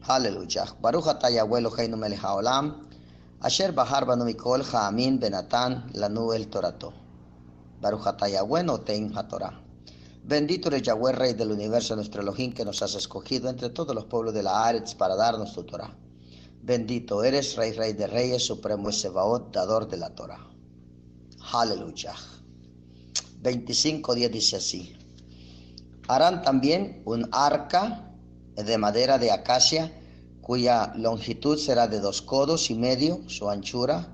Aleluya. Baruch atah Yahweh Eloheinu melech haolam, asher bahar banu mikol ha'amin benatan lanu el torato. Baruch atah Yahweh noten hatorah. Bendito eres Yahweh, Rey del universo, nuestro Elohim, que nos has escogido entre todos los pueblos de la Aretz para darnos tu Torah. Bendito eres, Rey, Rey de Reyes, Supremo es Sebaot, dador de la Torah. Aleluya. 25:10 dice así: harán también un arca de madera de acacia, cuya longitud será de 2 codos y medio, su anchura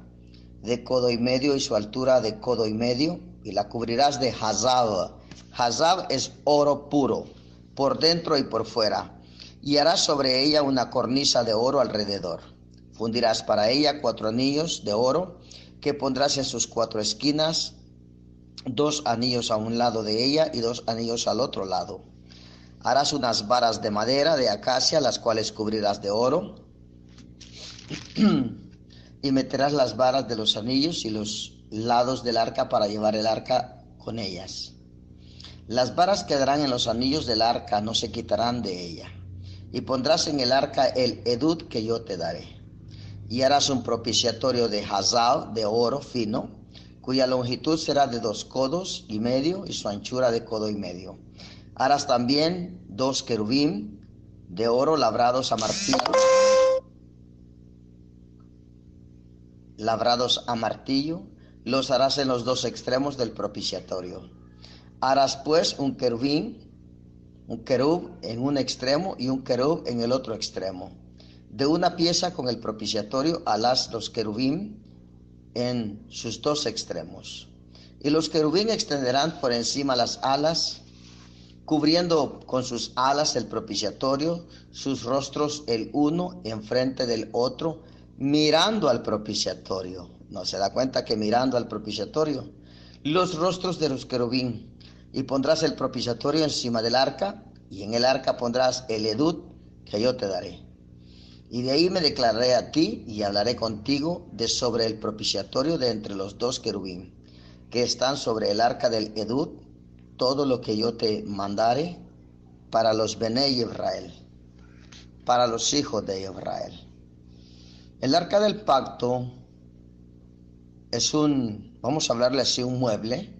de codo y medio y su altura de codo y medio, y la cubrirás de hazab. Hazab es oro puro, por dentro y por fuera, y harás sobre ella una cornisa de oro alrededor. Fundirás para ella 4 anillos de oro, que pondrás en sus 4 esquinas, 2 anillos a un lado de ella y 2 anillos al otro lado. Harás unas varas de madera de acacia, las cuales cubrirás de oro, y meterás las varas de los anillos y los lados del arca para llevar el arca con ellas. Las varas quedarán en los anillos del arca, no se quitarán de ella. Y pondrás en el arca el edud que yo te daré. Y harás un propiciatorio de hazal, de oro fino, cuya longitud será de 2 codos y medio y su anchura de codo y medio. Harás también 2 querubín de oro labrados a martillo. Los harás en los 2 extremos del propiciatorio. Harás pues un querub en un extremo y un querub en el otro extremo. De una pieza con el propiciatorio harás los querubín en sus 2 extremos. Y los querubín extenderán por encima las alas, cubriendo con sus alas el propiciatorio, sus rostros el uno enfrente del otro, mirando al propiciatorio. ¿No se da cuenta que mirando al propiciatorio? Los rostros de los querubín. Y pondrás el propiciatorio encima del arca, y en el arca pondrás el edud que yo te daré. Y de ahí me declararé a ti y hablaré contigo de sobre el propiciatorio de entre los 2 querubín que están sobre el arca del edud, todo lo que yo te mandare para los Benei Israel, para los hijos de Israel. El arca del pacto es vamos a hablarle así, un mueble,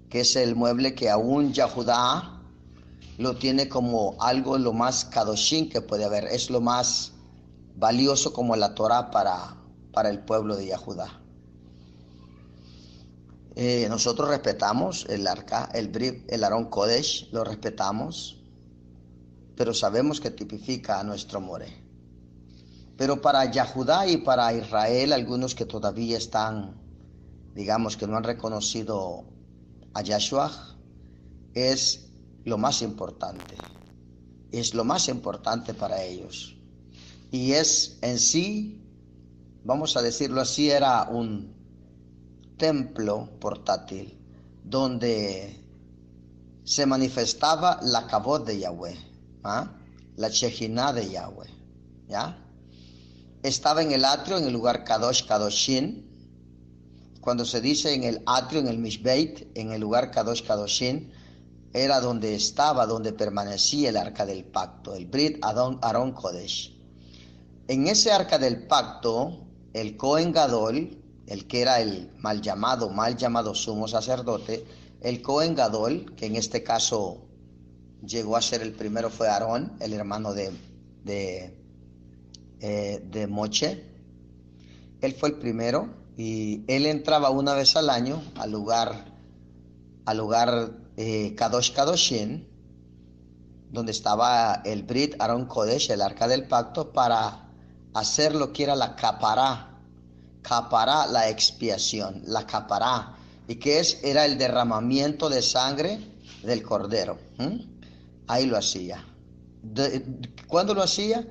que es el mueble que aún Yahudá lo tiene como algo lo más kadoshim que puede haber. Es lo más valioso como la Torah para el pueblo de Yahudá. Nosotros respetamos el arca, el Brit, el Arón Kodesh, lo respetamos, pero sabemos que tipifica a nuestro More. Pero para Yahudá y para Israel, algunos que todavía están, digamos que no han reconocido a Yahshua, es lo más importante. Es lo más importante para ellos. Y es en sí, vamos a decirlo así, era un templo portátil donde se manifestaba la Kabod de Yahweh, la Shekinah de Yahweh, ¿ya? Estaba en el atrio, en el lugar Kadosh Kadoshin. Cuando se dice en el atrio, en el Mishbeit, en el lugar Kadosh Kadoshin, era donde estaba, donde permanecía el arca del pacto, el Brit Arón Kodesh. En ese arca del pacto, el Cohen Gadol, el que era el mal llamado sumo sacerdote, el Cohen Gadol, que en este caso llegó a ser el primero, fue Aarón, el hermano de Moche. Él fue el primero y él entraba una vez al año al lugar Kadosh Kadoshin, donde estaba el Brit Arón Kodesh, el arca del pacto, para hacer lo que era la capará, la expiación, la capará, y que era el derramamiento de sangre del cordero. Ahí lo hacía. ¿Cuándo lo hacía?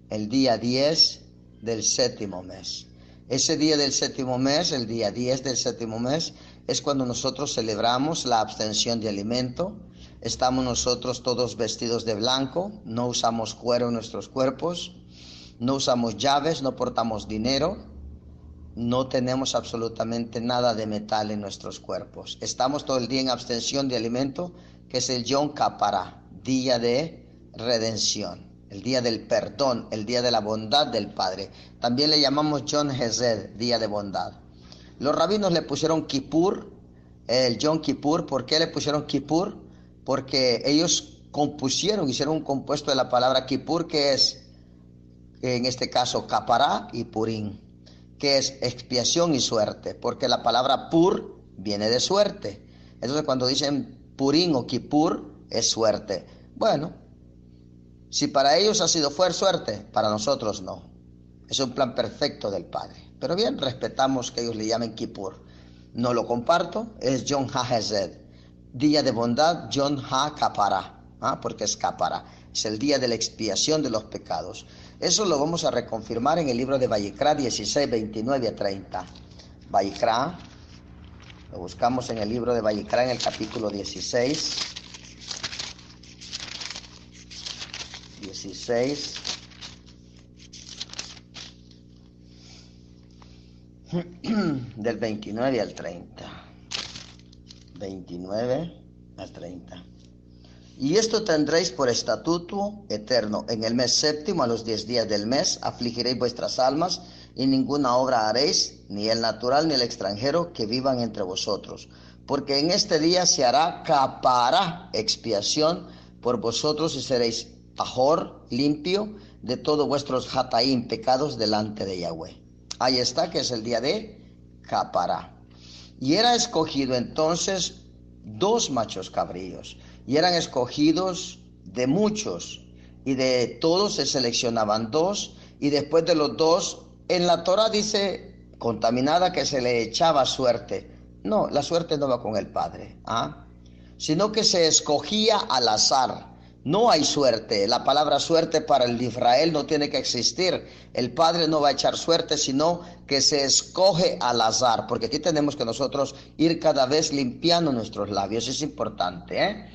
El día 10 del 7º mes. Ese día del 7º mes, el día 10 del 7º mes, es cuando nosotros celebramos la abstención de alimento. Estamos nosotros todos vestidos de blanco, no usamos cuero en nuestros cuerpos, no usamos llaves, no portamos dinero, no tenemos absolutamente nada de metal en nuestros cuerpos. Estamos todo el día en abstención de alimento, que es el Yom Kapará, día de redención. el día del perdón, el día de la bondad del Padre. También le llamamos Yom Hesed, día de bondad. Los rabinos le pusieron Kippur, el Yom Kippur. ¿Por qué le pusieron Kippur? Porque ellos hicieron un compuesto de la palabra Kippur, que es, en este caso, Capará y Purim, que es expiación y suerte, porque la palabra Pur viene de suerte. Entonces cuando dicen Purim o Kippur, es suerte. Bueno, si para ellos ha sido suerte, para nosotros no. Es un plan perfecto del Padre. Pero bien, respetamos que ellos le llamen Kippur. No lo comparto, es Yom HaHesed, día de bondad, Yom HaKapará, porque es Capará, es el día de la expiación de los pecados. Eso lo vamos a reconfirmar en el libro de Vayikra 16, 29 a 30. Vayikra, lo buscamos en el libro de Vayikra en el capítulo 16. 16. Del 29 al 30. 29 al 30. Y esto tendréis por estatuto eterno. En el mes séptimo, a los 10 días del mes, afligiréis vuestras almas, y ninguna obra haréis, ni el natural ni el extranjero, que vivan entre vosotros. Porque en este día se hará capará, expiación, por vosotros, y seréis tajor, limpio, de todos vuestros hataim, pecados, delante de Yahweh. Ahí está, que es el día de capará. Y era escogido entonces 2 machos cabríos, y eran escogidos de muchos, y de todos se seleccionaban 2, y después de los 2, en la Torah dice contaminada que se le echaba suerte. No, la suerte no va con el Padre, sino que se escogía al azar. No hay suerte. La palabra suerte para el de Israel no tiene que existir. El Padre no va a echar suerte, sino que se escoge al azar, porque aquí tenemos que nosotros ir cada vez limpiando nuestros labios. Es importante,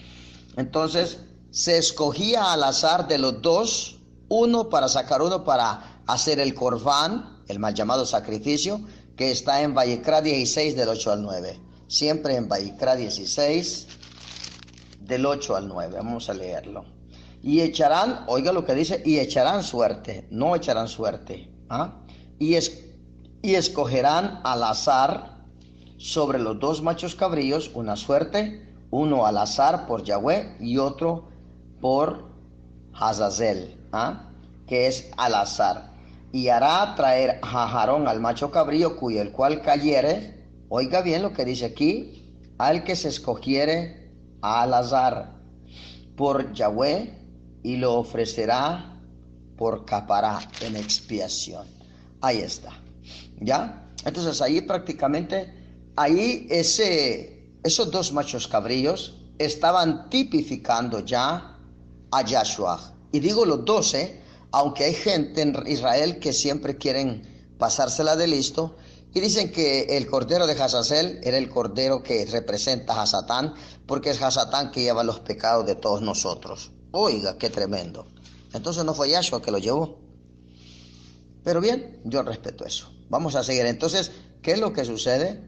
Entonces se escogía al azar de los 2, uno para sacar uno para hacer el Corbán, el mal llamado sacrificio, que está en Vayikra 16 del 8 al 9. Siempre en Vayikra 16 del 8 al 9. Vamos a leerlo. Y echarán, oiga lo que dice, y echarán suerte, no echarán suerte. Y escogerán al azar sobre los 2 machos cabríos una suerte, uno al azar por Yahweh y otro por Hazazel, que es al azar. Y hará traer a Aarón al macho cabrío, cuyo el cual cayere, oiga bien lo que dice aquí, al que se escogiere al azar por Yahweh, y lo ofrecerá por capará, en expiación. Ahí está, ¿ya? Entonces ahí prácticamente, esos 2 machos cabríos estaban tipificando ya a Yahshua. Y digo los 2, aunque hay gente en Israel que siempre quieren pasársela de listo, y dicen que el cordero de Hazazel era el cordero que representa a Satán, porque es Hasatán que lleva los pecados de todos nosotros. Oiga, qué tremendo. Entonces no fue Yahshua que lo llevó. Pero bien, yo respeto eso. Vamos a seguir. Entonces, ¿qué es lo que sucede?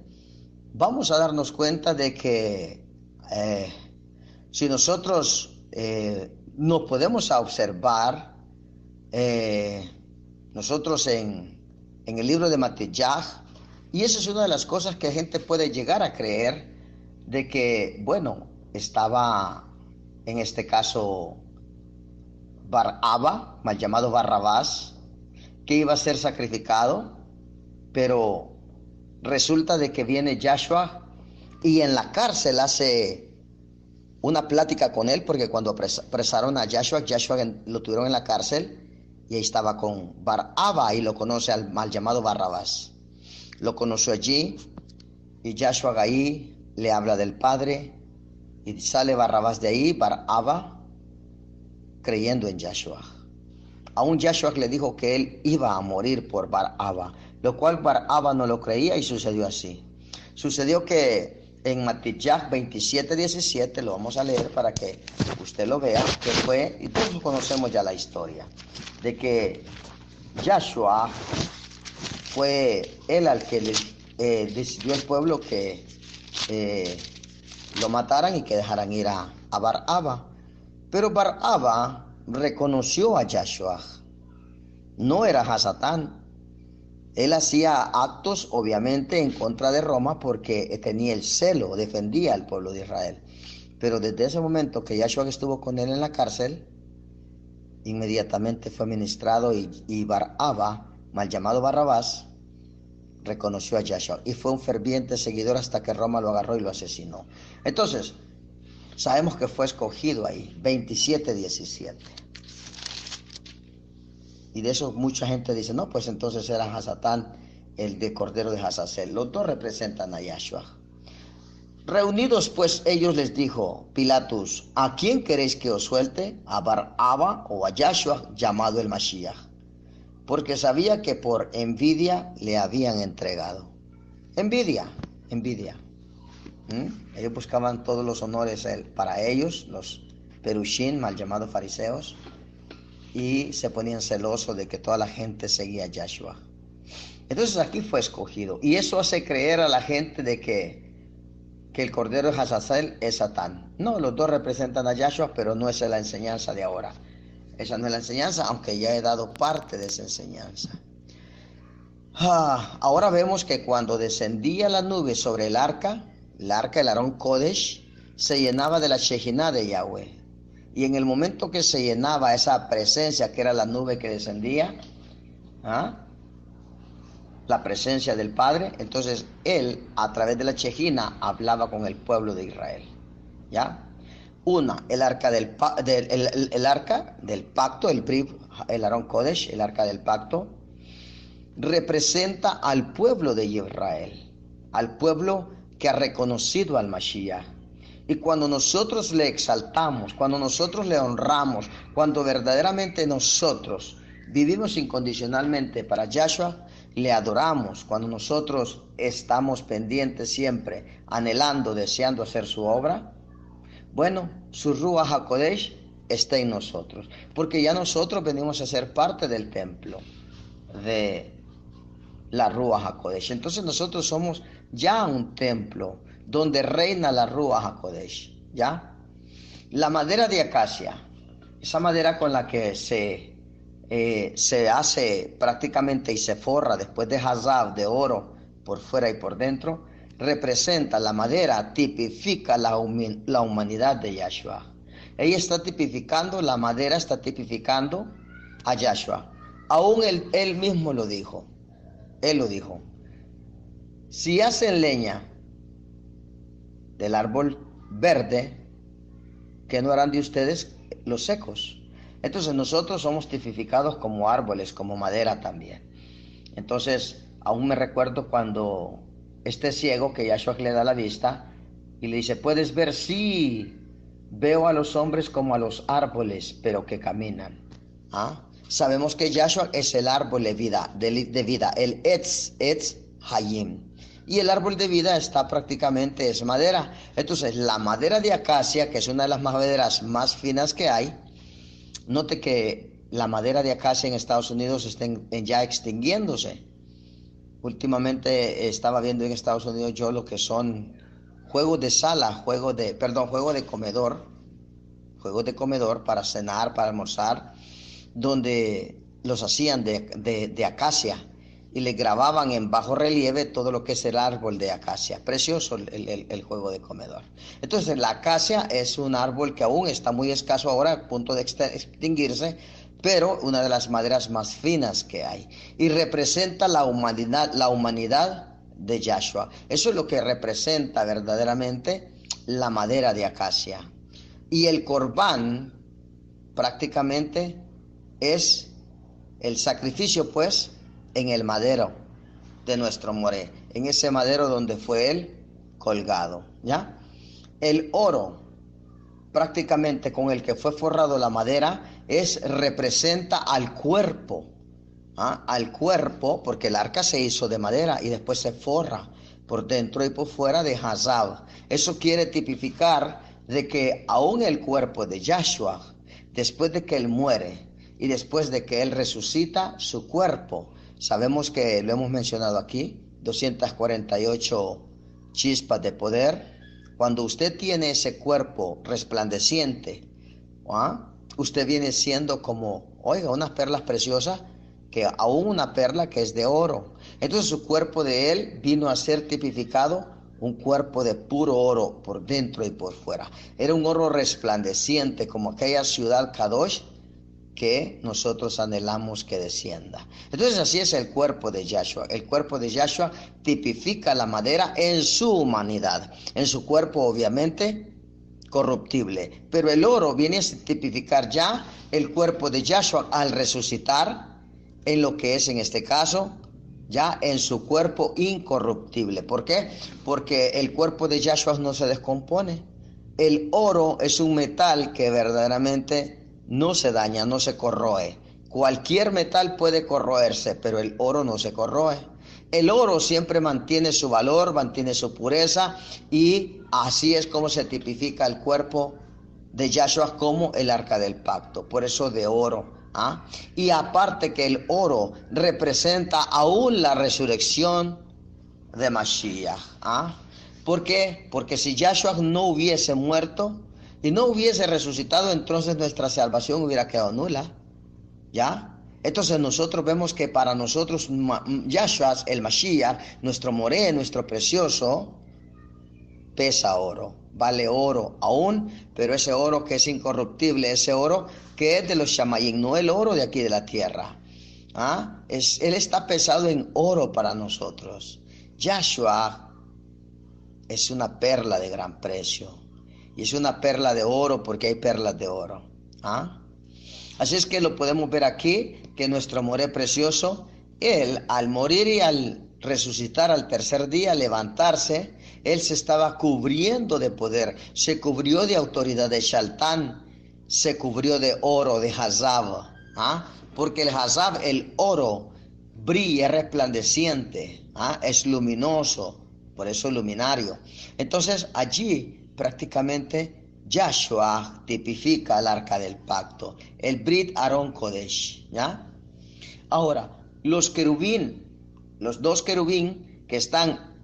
Vamos a darnos cuenta de que si nosotros nos podemos observar, nosotros en el libro de Matillaj, y esa es una de las cosas que gente puede llegar a creer, de que, bueno, estaba en este caso Bar-Abba, mal llamado Barrabás, que iba a ser sacrificado, pero resulta de que viene Yahshua y en la cárcel hace una plática con él, porque cuando apresaron a Yahshua lo tuvieron en la cárcel, y ahí estaba con Bar-Abba, y lo conoce al mal llamado Barrabás. Lo conoció allí, y Yahshua ahí le habla del Padre, y sale Barrabás de ahí, Bar-Abba, creyendo en Yahshua. Aún Yahshua le dijo que él iba a morir por Bar-Abba, lo cual Bar-Abba no lo creía, y sucedió así. Sucedió que en Matillaj 27:17, lo vamos a leer para que usted lo vea, que fue, y todos conocemos ya la historia, de que Yahshua fue él al que le decidió el pueblo que lo mataran y que dejaran ir a Bar-Abba. Pero Bar-Abba reconoció a Yahshua. No era Hasatán. Él hacía actos, obviamente, en contra de Roma porque tenía el celo, defendía al pueblo de Israel. Pero desde ese momento que Yahshua estuvo con él en la cárcel, inmediatamente fue ministrado y Bar-Abba, mal llamado Barrabás, reconoció a Yahshua y fue un ferviente seguidor hasta que Roma lo agarró y lo asesinó. Entonces, sabemos que fue escogido ahí, 27:17. Y de eso mucha gente dice, no, pues entonces era Hasatán, el de Cordero de Hazazel. Los dos representan a Yahshua. Reunidos pues ellos les dijo Pilatus, ¿a quién queréis que os suelte? ¿A Bar-Abba o a Yahshua, llamado el Mashiach? Porque sabía que por envidia le habían entregado. Envidia. Ellos buscaban todos los honores para ellos, los perushim, mal llamados fariseos, y se ponían celosos de que toda la gente seguía a Yahshua. Entonces aquí fue escogido, y eso hace creer a la gente de que el Cordero de Hazazel es Satán. No, los dos representan a Yahshua, pero no es la enseñanza de ahora. Esa no es la enseñanza, aunque ya he dado parte de esa enseñanza. Ahora vemos que cuando descendía la nube sobre el arca, el Arón Kodesh, se llenaba de la Shekinah de Yahweh. Y en el momento que se llenaba esa presencia, que era la nube que descendía, la presencia del Padre, entonces Él, a través de la Shekinah, hablaba con el pueblo de Israel. ¿Ya? El arca del pacto, el Arón Kodesh, el arca del pacto, representa al pueblo de Israel, al pueblo que ha reconocido al Mashiach. Y cuando nosotros le exaltamos, cuando nosotros le honramos, cuando verdaderamente nosotros vivimos incondicionalmente para Yahshua, le adoramos, cuando nosotros estamos pendientes siempre, anhelando, deseando hacer su obra, bueno, su Ruach HaKodesh está en nosotros, porque ya nosotros venimos a ser parte del templo de la Ruach HaKodesh. Entonces nosotros somos ya un templo donde reina la Ruach HaKodesh, ¿ya? La madera de acacia, esa madera con la que se hace prácticamente y se forra después de Hazav, de oro, por fuera y por dentro, representa la madera, tipifica la humanidad de Yahshua. Ella está tipificando, la madera está tipificando a Yahshua. Aún él mismo lo dijo. Él lo dijo. Si hacen leña del árbol verde, ¿qué no harán de ustedes los secos? Entonces nosotros somos tipificados como árboles, como madera también. Entonces, aún me recuerdo cuando este ciego que Yahshua le da la vista y le dice, ¿puedes ver? Sí, veo a los hombres como a los árboles, pero que caminan. Sabemos que Yahshua es el árbol de vida, el Etz Hayim. Y el árbol de vida está prácticamente, es madera. Entonces, la madera de acacia, que es una de las maderas más finas que hay, note que la madera de acacia en Estados Unidos está ya extinguiéndose. Últimamente estaba viendo en Estados Unidos yo lo que son juegos de sala, juegos de comedor para cenar, para almorzar, donde los hacían de acacia y le grababan en bajo relieve todo lo que es el árbol de acacia. Precioso el juego de comedor. Entonces la acacia es un árbol que aún está muy escaso ahora, a punto de extinguirse, pero una de las maderas más finas que hay. Y representa la humanidad de Yahshua. Eso es lo que representa verdaderamente la madera de acacia. Y el corbán prácticamente es el sacrificio, pues, en el madero de nuestro Moré, en ese madero donde fue él colgado, ¿ya? El oro, prácticamente con el que fue forrado la madera, representa al cuerpo, al cuerpo, porque el arca se hizo de madera y después se forra por dentro y por fuera de Hazav. Eso quiere tipificar de que aún el cuerpo de Yahshua, después de que él muere y después de que él resucita, su cuerpo, sabemos que lo hemos mencionado aquí, 248 chispas de poder. Cuando usted tiene ese cuerpo resplandeciente, usted viene siendo como, oiga, unas perlas preciosas, que aún una perla que es de oro. Entonces su cuerpo de él vino a ser tipificado un cuerpo de puro oro por dentro y por fuera. Era un oro resplandeciente como aquella ciudad Kadosh que nosotros anhelamos que descienda. Entonces así es el cuerpo de Yahshua. El cuerpo de Yahshua tipifica la madera en su humanidad. En su cuerpo obviamente corruptible. Pero el oro viene a tipificar ya el cuerpo de Yahshua al resucitar en lo que es en este caso ya en su cuerpo incorruptible. ¿Por qué? Porque el cuerpo de Yahshua no se descompone. El oro es un metal que verdaderamente no se daña, no se corroe. Cualquier metal puede corroerse, pero el oro no se corroe. El oro siempre mantiene su valor, mantiene su pureza, y así es como se tipifica el cuerpo de Yahshua como el arca del pacto. Por eso de oro. Y aparte que el oro representa aún la resurrección de Mashiach. ¿Por qué? Porque si Yahshua no hubiese muerto y no hubiese resucitado, entonces nuestra salvación hubiera quedado nula. ¿Ya? Entonces nosotros vemos que para nosotros Yahshua, el Mashiach, nuestro moré, nuestro precioso, pesa oro, vale oro aún, pero ese oro que es incorruptible, ese oro que es de los Shamayim, no el oro de aquí de la tierra. Él está pesado en oro para nosotros. Yahshua es una perla de gran precio, y es una perla de oro porque hay perlas de oro. Así es que lo podemos ver aquí, que nuestro moré precioso, él al morir y al resucitar al tercer día, levantarse, él se estaba cubriendo de poder, se cubrió de autoridad de Shaltán, se cubrió de oro, de Hazab, porque el Hazab, el oro, brilla, es resplandeciente, es luminoso, por eso luminario. Entonces allí prácticamente Yahshua tipifica el arca del pacto, el Brit Aarón Kodesh, ¿ya? Ahora, los querubín, los dos querubín que están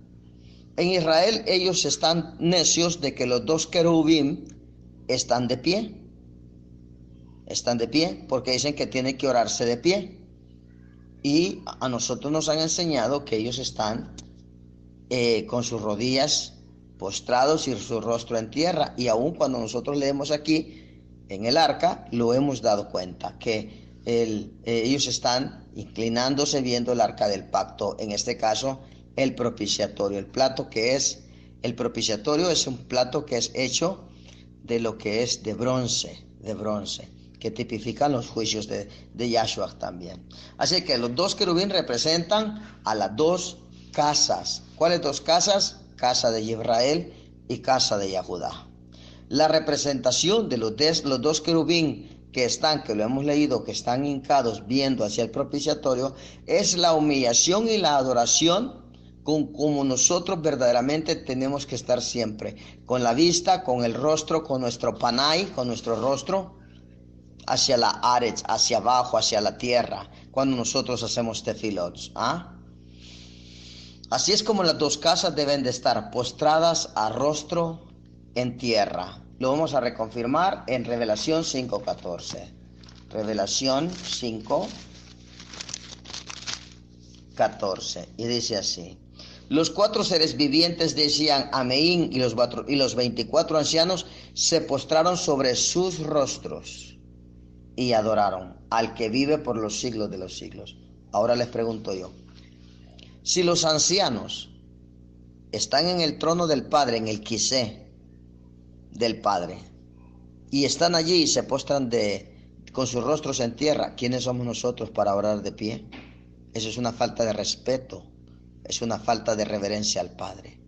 en Israel, ellos están necios de que los dos querubín están de pie. Están de pie porque dicen que tiene que orarse de pie. Y a nosotros nos han enseñado que ellos están con sus rodillas postrados y su rostro en tierra. Y aún cuando nosotros leemos aquí en el arca, lo hemos dado cuenta, que ellos están inclinándose viendo el arca del pacto, en este caso el propiciatorio. El plato que es el propiciatorio es un plato que es hecho de lo que es de bronce, que tipifican los juicios de Yahshua también. Así que los dos querubín representan a las dos casas. ¿Cuáles dos casas? Casa de Israel y casa de Yahudá. La representación de los dos querubín que están, que lo hemos leído, que están hincados viendo hacia el propiciatorio, es la humillación y la adoración como nosotros verdaderamente tenemos que estar siempre, con la vista, con el rostro, con nuestro panay, con nuestro rostro hacia la aretz, hacia abajo, hacia la tierra, cuando nosotros hacemos tefilot. Así es como las dos casas deben de estar postradas a rostro en tierra. Lo vamos a reconfirmar en Revelación 5:14. Revelación 5:14. Y dice así: los cuatro seres vivientes decían amén, y los 24 ancianos se postraron sobre sus rostros y adoraron al que vive por los siglos de los siglos. Ahora les pregunto yo, si los ancianos están en el trono del Padre, en el quisé del Padre, y están allí y se postran con sus rostros en tierra, ¿quiénes somos nosotros para orar de pie? Eso es una falta de respeto, es una falta de reverencia al Padre,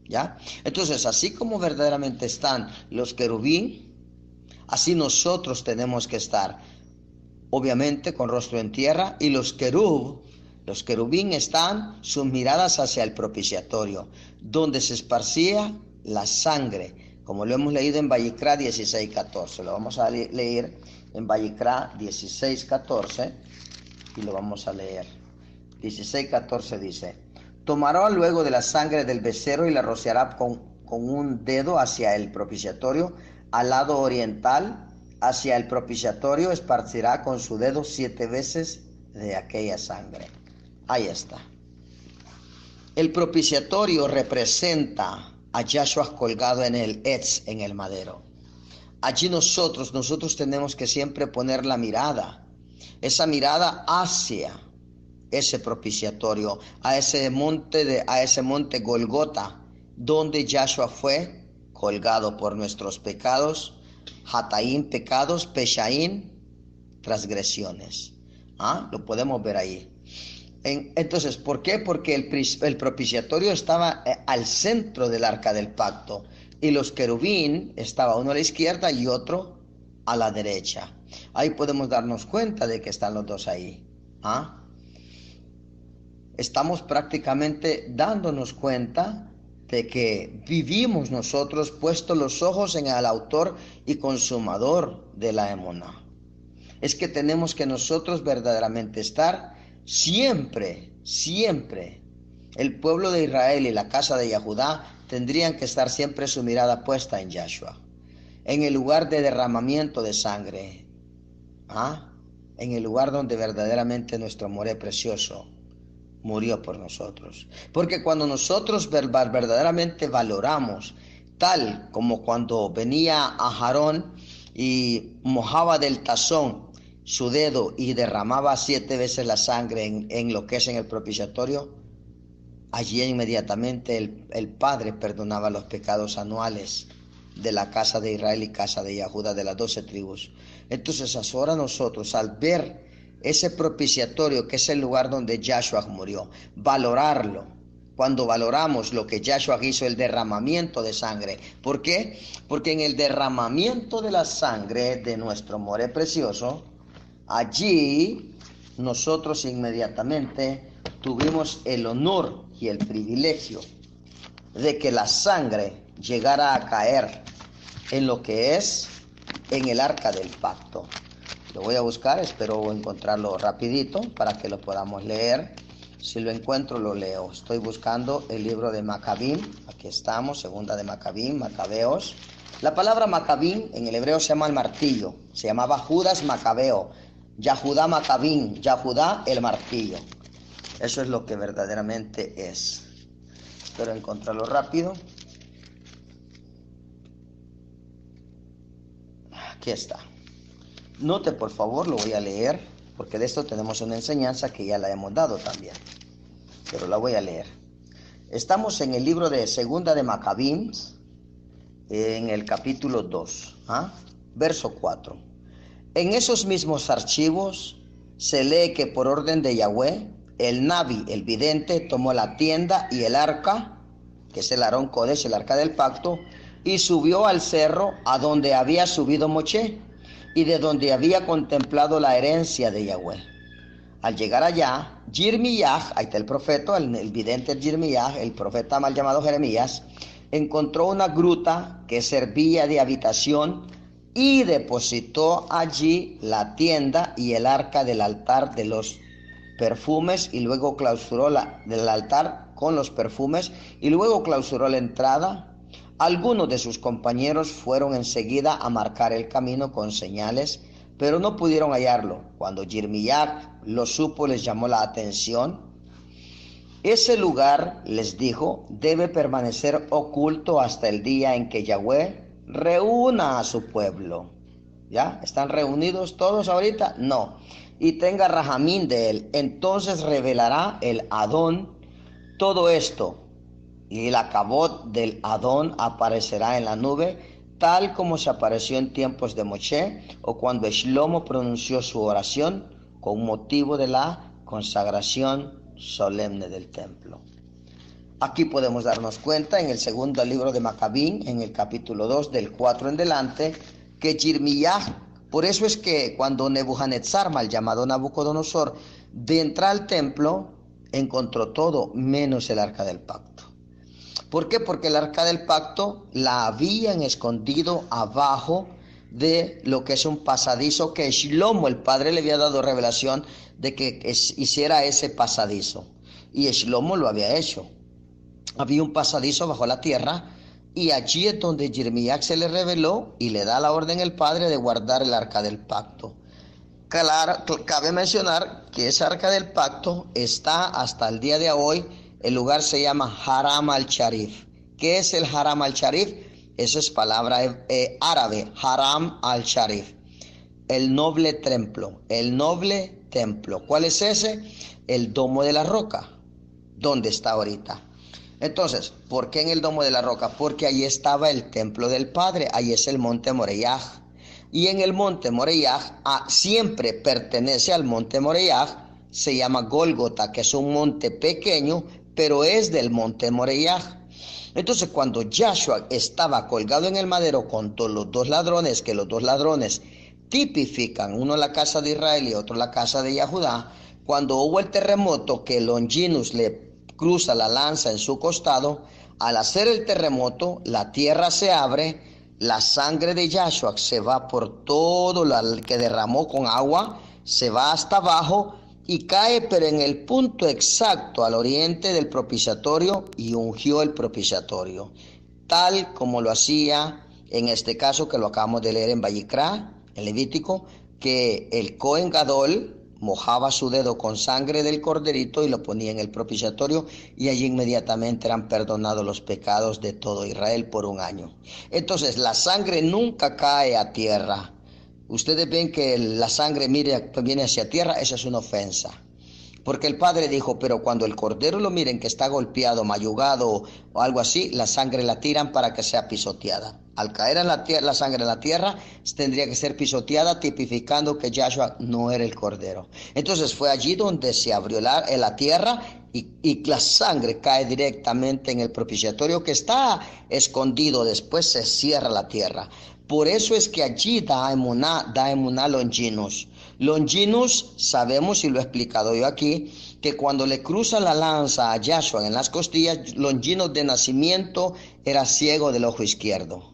¿ya? Entonces, así como verdaderamente están los querubín, así nosotros tenemos que estar, obviamente con rostro en tierra, y los querubín están sus miradas hacia el propiciatorio, donde se esparcía la sangre, como lo hemos leído en Vayikra 16:14. Lo vamos a leer en Vayikra 16:14 y lo vamos a leer. 16:14 dice: tomará luego de la sangre del becerro y la rociará con un dedo hacia el propiciatorio al lado oriental, hacia el propiciatorio, esparcirá con su dedo 7 veces de aquella sangre. Ahí está. El propiciatorio representa a Yahshua colgado en el etz, en el madero. Allí nosotros tenemos que siempre poner la mirada, esa mirada hacia ese propiciatorio, a ese monte Golgota, donde Yahshua fue colgado por nuestros pecados, Hataín, pecados, Peshaín, transgresiones. Lo podemos ver ahí. Entonces, ¿por qué? Porque el propiciatorio estaba al centro del arca del pacto, y los querubín estaban uno a la izquierda y otro a la derecha. Ahí podemos darnos cuenta de que están los dos ahí. Estamos prácticamente dándonos cuenta de que vivimos nosotros puestos los ojos en el autor y consumador de la emuná. Es que tenemos que nosotros verdaderamente estar siempre, el pueblo de Israel y la casa de Yahudá tendrían que estar siempre su mirada puesta en Yahshua, en el lugar de derramamiento de sangre, en el lugar donde verdaderamente nuestro Moré precioso murió por nosotros. Porque cuando nosotros verdaderamente valoramos, tal como cuando venía a Aarón y mojaba del tazón su dedo y derramaba 7 veces la sangre en lo que es en el propiciatorio, allí inmediatamente el Padre perdonaba los pecados anuales de la casa de Israel y casa de Yahudá, de las 12 tribus. Entonces ahora nosotros, al ver ese propiciatorio, que es el lugar donde Yahshua murió, valorarlo, cuando valoramos lo que Yahshua hizo, el derramamiento de sangre. ¿Por qué? Porque en el derramamiento de la sangre de nuestro Moré precioso, allí nosotros inmediatamente tuvimos el honor y el privilegio de que la sangre llegara a caer en lo que es en el arca del pacto. Lo voy a buscar, espero encontrarlo rapidito para que lo podamos leer. Si lo encuentro, lo leo. Estoy buscando el libro de Macabín. Aquí estamos, segunda de Macabín, Macabeos. La palabra Macabín en el hebreo se llama el martillo. Se llamaba Judas Macabeo. Yahudá Macabín, Yahudá el martillo. Eso es lo que verdaderamente es. Espero encontrarlo rápido. Aquí está. Note, por favor, lo voy a leer, porque de esto tenemos una enseñanza que ya la hemos dado también, pero la voy a leer. Estamos en el libro de Segunda de Macabín, en el capítulo 2, verso 4. En esos mismos archivos se lee que por orden de Yahweh, el Navi, el vidente, tomó la tienda y el arca, que es el Arón Kodesh, el arca del pacto, y subió al cerro a donde había subido Moché, y de donde había contemplado la herencia de Yahweh. Al llegar allá, Yirmiyah, ahí está el profeta, el vidente Yirmiyah, el profeta mal llamado Jeremías, encontró una gruta que servía de habitación y depositó allí la tienda y el arca del altar de los perfumes, y luego clausuró del altar con los perfumes, y luego clausuró la entrada. Algunos de sus compañeros fueron enseguida a marcar el camino con señales, pero no pudieron hallarlo. Cuando Yirmiyah lo supo, les llamó la atención. Ese lugar, les dijo, debe permanecer oculto hasta el día en que Yahweh reúna a su pueblo. ¿Ya? ¿Están reunidos todos ahorita? No. Y tenga rajamín de él. Entonces revelará el Adón todo esto. Y el acabot del Adón aparecerá en la nube, tal como se apareció en tiempos de Moché, o cuando Shlomo pronunció su oración con motivo de la consagración solemne del templo. Aquí podemos darnos cuenta en el segundo libro de Macabín, en el capítulo 2, del 4 en delante, que Yirmiyah, por eso es que cuando Nebuchadnezzar, mal llamado Nabucodonosor, de entrar al templo, encontró todo menos el arca del pacto. ¿Por qué? Porque el arca del pacto la habían escondido abajo de lo que es un pasadizo que Shlomo, el padre, le había dado revelación de que hiciera ese pasadizo. Y Shlomo lo había hecho. Había un pasadizo bajo la tierra Y allí es donde Jeremías se le reveló y le da la orden al padre de guardar el arca del pacto. Claro, cabe mencionar que esa arca del pacto está hasta el día de hoy. El lugar se llama Haram al-Sharif. ¿Qué es el Haram al-Sharif? Esa es palabra árabe, Haram al-Sharif. El noble templo, el noble templo. ¿Cuál es ese? El Domo de la Roca, donde está ahorita. Entonces, ¿por qué en el Domo de la Roca? Porque ahí estaba el templo del Padre, ahí es el monte Moreyaj. Y en el monte Moreyaj, siempre pertenece al monte Moreyaj, se llama Gólgota, que es un monte pequeño, pero es del monte Moreyaj. Entonces, cuando Yahshua estaba colgado en el madero con los dos ladrones, que los dos ladrones tipifican, uno la casa de Israel y otro la casa de Yahudá, cuando hubo el terremoto que Longinus le cruza la lanza en su costado, al hacer el terremoto, la tierra se abre, la sangre de Yahshua se va por todo lo que derramó con agua, se va hasta abajo y cae, pero en el punto exacto al oriente del propiciatorio, y ungió el propiciatorio, tal como lo hacía en este caso que lo acabamos de leer en Vayikra, en Levítico, que el Cohen Gadol mojaba su dedo con sangre del corderito y lo ponía en el propiciatorio, y allí inmediatamente eran perdonados los pecados de todo Israel por un año. Entonces la sangre nunca cae a tierra. Ustedes ven que la sangre viene hacia tierra, esa es una ofensa. Porque el Padre dijo, pero cuando el cordero lo miren que está golpeado, mayugado o algo así, la sangre la tiran para que sea pisoteada. Al caer en la sangre en la tierra, tendría que ser pisoteada, tipificando que Yahshua no era el cordero. Entonces fue allí donde se abrió la tierra y la sangre cae directamente en el propiciatorio que está escondido. Después se cierra la tierra. Por eso es que allí da emuná Longinus. Longinus, sabemos, y lo he explicado yo aquí, que cuando le cruza la lanza a Yahshua en las costillas, Longinus de nacimiento era ciego del ojo izquierdo.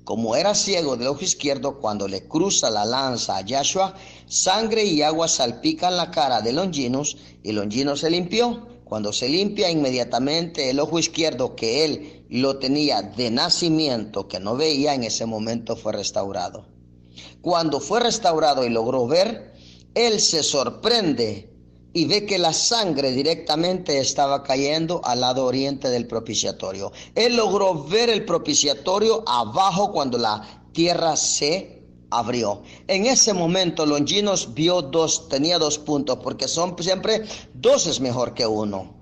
Como era ciego del ojo izquierdo, cuando le cruza la lanza a Yahshua, sangre y agua salpican la cara de Longinus y Longinus se limpió. Cuando se limpia, inmediatamente el ojo izquierdo que él lo tenía de nacimiento, que no veía, en ese momento fue restaurado. Cuando fue restaurado y logró ver, él se sorprende y ve que la sangre directamente estaba cayendo al lado oriente del propiciatorio. Él logró ver el propiciatorio abajo cuando la tierra se abrió. En ese momento Longinus tenía dos puntos, porque siempre dos es mejor que uno.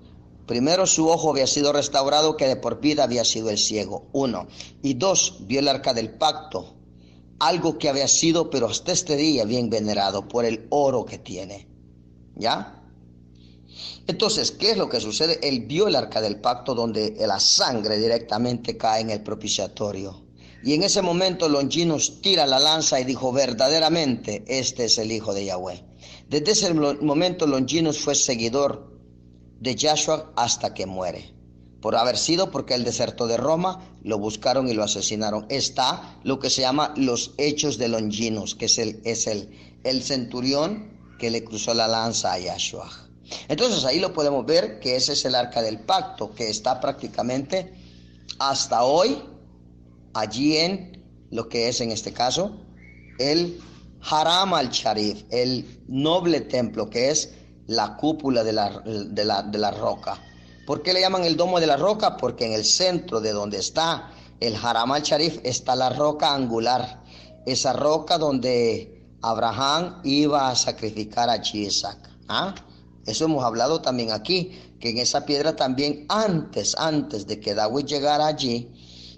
Primero, su ojo había sido restaurado, que de por vida había sido el ciego, uno. Y dos, vio el arca del pacto, algo que había sido, pero hasta este día, bien venerado por el oro que tiene. ¿Ya? Entonces, ¿qué es lo que sucede? Él vio el arca del pacto donde la sangre directamente cae en el propiciatorio. Y en ese momento Longinus tira la lanza y dijo, verdaderamente, este es el Hijo de Yahweh. Desde ese momento Longinus fue seguidor de Yahshua hasta que muere. Por haber sido, porque él desertó de Roma, lo buscaron y lo asesinaron. Está lo que se llama los Hechos de Longinus, que es el centurión que le cruzó la lanza a Yahshua. Entonces ahí lo podemos ver, que ese es el arca del pacto, que está prácticamente hasta hoy allí en lo que es en este caso el Haram al-Sharif, el noble templo, que es la cúpula de la roca. ¿Por qué le llaman el Domo de la Roca? Porque en el centro de donde está el Haram al-Sharif está la roca angular, esa roca donde Abraham iba a sacrificar a Isaac. Eso hemos hablado también aquí, que en esa piedra también antes de que David llegara allí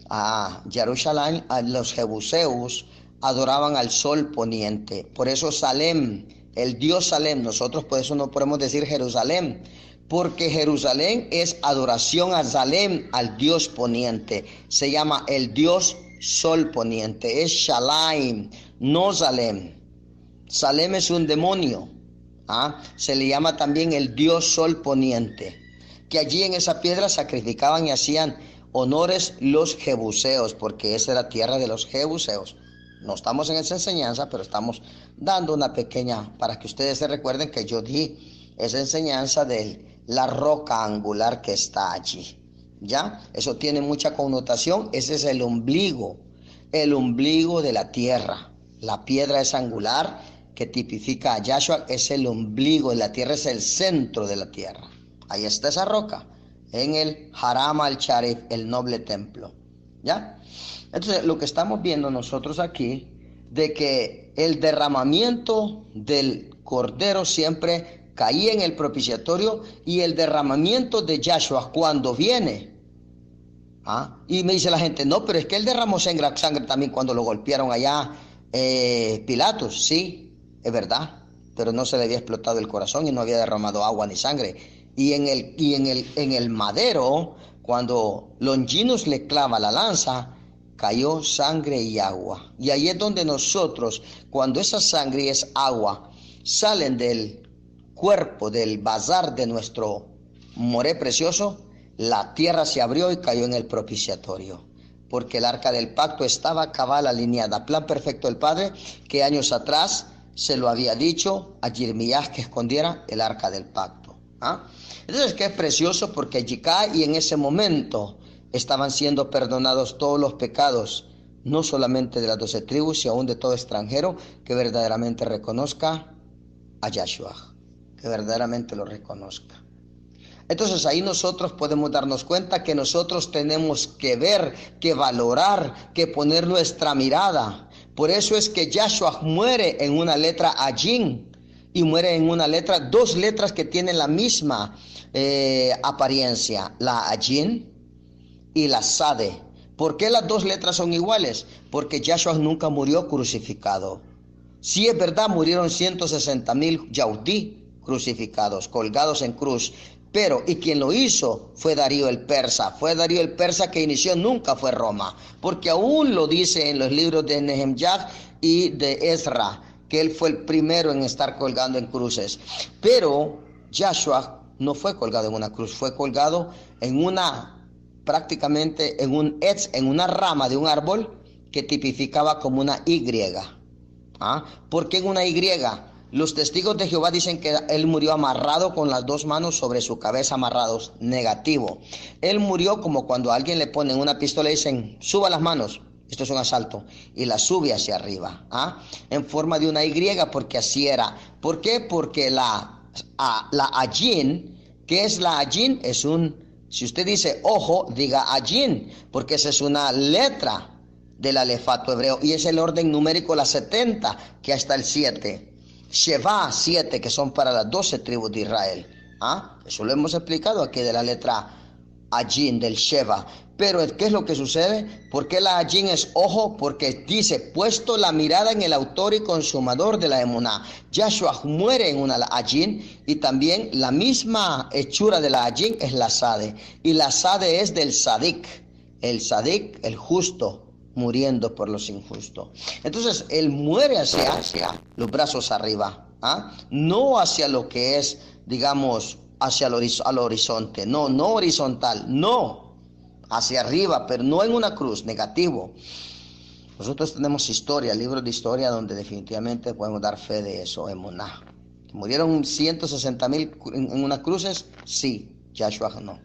a Jerusalén, los jebuseos adoraban al sol poniente. Por eso Salem, el dios Salem, nosotros por eso no podemos decir Jerusalén, porque Jerusalén es adoración a Salem, al dios poniente. Se llama el dios sol poniente, es Shalaim, no Salem. Salem es un demonio. Se le llama también el dios sol poniente, que allí en esa piedra sacrificaban y hacían honores los jebuseos, porque esa era tierra de los jebuseos. No estamos en esa enseñanza, pero estamos dando una pequeña, para que ustedes se recuerden que yo di esa enseñanza de la roca angular que está allí. ¿Ya? Eso tiene mucha connotación. Ese es el ombligo de la tierra. La piedra es angular que tipifica a Yahshua, es el ombligo de la tierra, es el centro de la tierra. Ahí está esa roca, en el Haram al-Sharif, el noble templo. ¿Ya? Entonces, lo que estamos viendo nosotros aquí, de que el derramamiento del Cordero siempre caía en el propiciatorio, y el derramamiento de Yahshua cuando viene. Y me dice la gente, no, pero es que él derramó sangre también cuando lo golpearon allá Pilatos. Sí, es verdad, pero no se le había explotado el corazón y no había derramado agua ni sangre. Y en el madero, cuando Longinus le clava la lanza, cayó sangre y agua. Y ahí es donde nosotros, cuando esa sangre y es agua salen del cuerpo, del bazar de nuestro moré precioso, la tierra se abrió y cayó en el propiciatorio, porque el arca del pacto estaba cabal, alineada, plan perfecto del Padre, que años atrás se lo había dicho a Jeremías que escondiera el arca del pacto. Entonces, que es precioso, porque allí cae, y en ese momento estaban siendo perdonados todos los pecados, no solamente de las 12 tribus, sino aún de todo extranjero que verdaderamente reconozca a Yahshua, que verdaderamente lo reconozca. Entonces ahí nosotros podemos darnos cuenta que nosotros tenemos que ver, que valorar, que poner nuestra mirada. Por eso es que Yahshua muere en una letra Ayin, y muere en una letra, dos letras que tienen la misma apariencia, la Ayin y la Sade. ¿Por qué las dos letras son iguales? Porque Yahshua nunca murió crucificado. Sí, es verdad, murieron 160,000 yaudí crucificados, colgados en cruz. Pero, y quien lo hizo fue Darío el Persa. Fue Darío el Persa que inició, nunca fue Roma. Porque aún lo dice en los libros de Nehemías y de Ezra, que él fue el primero en estar colgando en cruces. Pero Yahshua no fue colgado en una cruz, fue colgado en prácticamente en una rama de un árbol que tipificaba como una Y. ¿Por qué en una Y? Los testigos de Jehová dicen que él murió amarrado con las dos manos sobre su cabeza, amarrados. Negativo. Él murió como cuando a alguien le ponen una pistola y dicen, suba las manos. Esto es un asalto. Y la sube hacia arriba. En forma de una Y, porque así era. ¿Por qué? Porque la Ayin, ¿qué es la Ayin? Si usted dice ojo, diga Ayin, porque esa es una letra del alefato hebreo, y es el orden numérico, la 70, que hasta el 7. Sheva, 7, que son para las 12 tribus de Israel. Eso lo hemos explicado aquí de la letra Ayin, del Sheva. Pero, ¿qué es lo que sucede? ¿Por qué la Ayin es ojo? Porque dice, puesto la mirada en el autor y consumador de la emuná. Yahshua muere en una Ayin, y también la misma hechura de la Ayin es la Sade. Y la Sade es del Sadik. El Sadik, el justo, muriendo por los injustos. Entonces, él muere hacia los brazos arriba, no hacia lo que es, digamos, hacia al horizonte, no horizontal, no, hacia arriba, pero no en una cruz, negativo. Nosotros tenemos historia, libros de historia, donde definitivamente podemos dar fe de eso, emuná. ¿Murieron 160,000 en unas cruces? Sí, Yahshua no.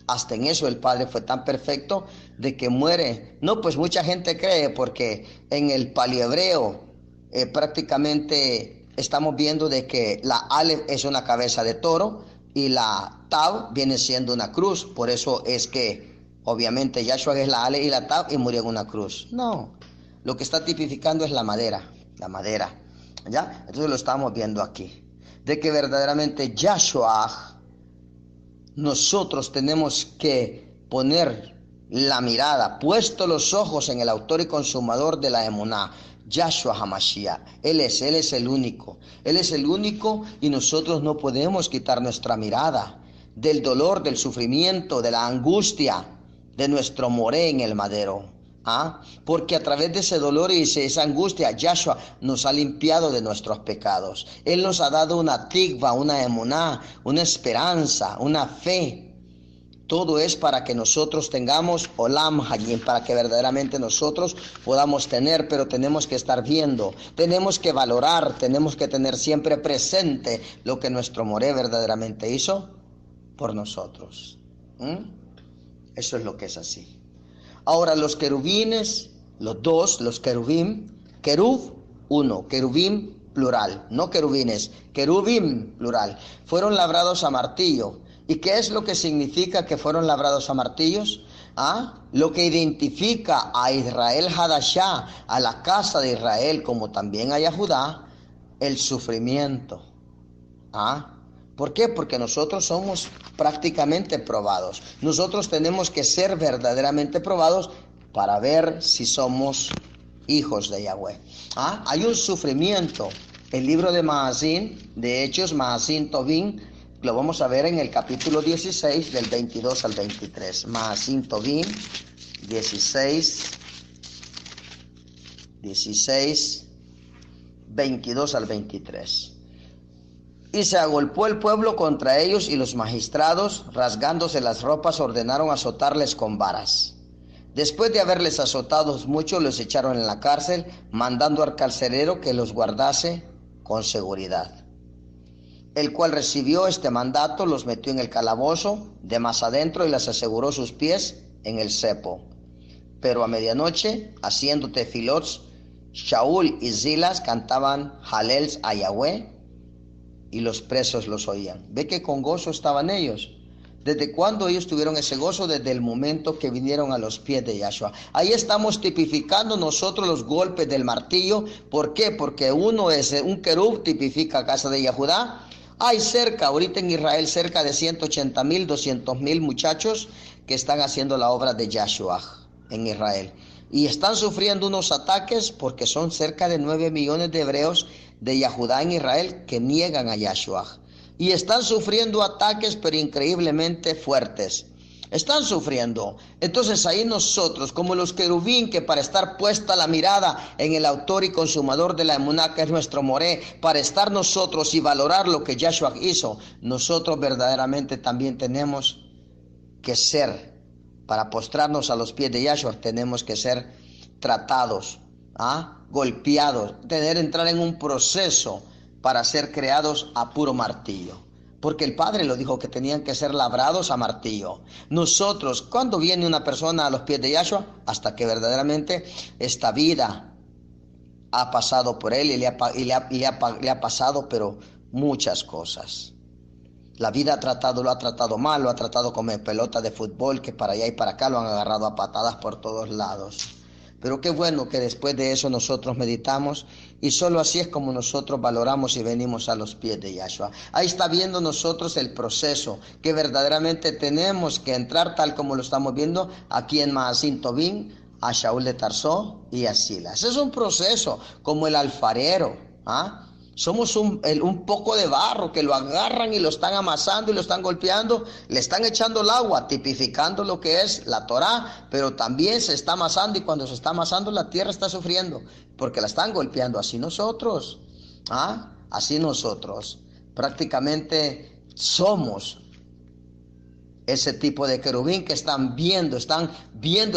Hasta en eso el Padre fue tan perfecto de que muere. No, pues mucha gente cree, porque en el paliohebreo prácticamente estamos viendo de que la Aleph es una cabeza de toro y la Tav viene siendo una cruz. Por eso es que obviamente Yahshua es la Aleph y la Tav y murió en una cruz. No, lo que está tipificando es la madera, ¿ya? Entonces lo estamos viendo aquí, de que verdaderamente Yahshua, nosotros tenemos que poner la mirada, puesto los ojos en el autor y consumador de la emuná, Yahshua HaMashiach. Él es el único. Él es el único, y nosotros no podemos quitar nuestra mirada del dolor, del sufrimiento, de la angustia de nuestro moré en el madero. Porque a través de ese dolor y esa angustia, Yahshua nos ha limpiado de nuestros pecados. Él nos ha dado una tikva, una emuná, una esperanza, una fe. Todo es para que nosotros tengamos olam hayim, para que verdaderamente nosotros podamos tener, pero tenemos que estar viendo, tenemos que valorar, tenemos que tener siempre presente lo que nuestro moré verdaderamente hizo por nosotros. Eso es lo que es así. Ahora los querubines, los querubim, querub, uno, querubim, plural, no querubines, querubim, plural, fueron labrados a martillo. ¿Y qué es lo que significa que fueron labrados a martillos? Lo que identifica a Israel Hadashah, a la casa de Israel, como también a Judá, el sufrimiento. ¿Por qué? Porque nosotros somos prácticamente probados. Nosotros tenemos que ser verdaderamente probados para ver si somos hijos de Yahweh. Hay un sufrimiento. El libro de Maasín, de Hechos, Maasín Tobín, lo vamos a ver en el capítulo 16, del 22 al 23. Maasín Tobín, 16, 22 al 23. Y se agolpó el pueblo contra ellos, y los magistrados, rasgándose las ropas, ordenaron azotarles con varas. Después de haberles azotado mucho, los echaron en la cárcel, mandando al carcelero que los guardase con seguridad. El cual recibió este mandato, los metió en el calabozo, de más adentro, y les aseguró sus pies en el cepo. Pero a medianoche, haciendo tefilots, Shaul y Silas cantaban Halels a Yahweh, y los presos los oían. Ve que con gozo estaban ellos. ¿Desde cuándo ellos tuvieron ese gozo? Desde el momento que vinieron a los pies de Yahshua. Ahí estamos tipificando nosotros los golpes del martillo. ¿Por qué? Porque uno es un querub, tipifica casa de Yahudá. Hay cerca, ahorita en Israel, cerca de 180,000, 200,000 muchachos que están haciendo la obra de Yahshua en Israel. Y están sufriendo unos ataques porque son cerca de 9 millones de hebreos de Yahudá en Israel que niegan a Yahshua. Y están sufriendo ataques, pero increíblemente fuertes. Están sufriendo. Entonces ahí nosotros, como los querubín, que para estar puesta la mirada en el autor y consumador de la emuná, que es nuestro moré, para estar nosotros y valorar lo que Yahshua hizo, nosotros verdaderamente también tenemos que ser, para postrarnos a los pies de Yahshua, tenemos que ser tratados, golpeados, entrar en un proceso para ser creados a puro martillo. Porque el Padre lo dijo que tenían que ser labrados a martillo. Nosotros, ¿cuándo viene una persona a los pies de Yahshua? Hasta que verdaderamente esta vida ha pasado por él y le ha pasado, pero muchas cosas. La vida lo ha tratado mal, lo ha tratado como pelota de fútbol, que para allá y para acá lo han agarrado a patadas por todos lados. Pero qué bueno que después de eso nosotros meditamos, y solo así es como nosotros valoramos y venimos a los pies de Yahshua. Ahí está viendo nosotros el proceso, que verdaderamente tenemos que entrar tal como lo estamos viendo aquí en Maasín Tobín, a Shaul de Tarsó y a Silas. Es un proceso como el alfarero, Somos un poco de barro que lo agarran y lo están amasando y lo están golpeando, le están echando el agua, tipificando lo que es la Torá, pero también se está amasando, y cuando se está amasando la tierra está sufriendo, porque la están golpeando. Así nosotros, así nosotros, prácticamente somos ese tipo de querubín que están viendo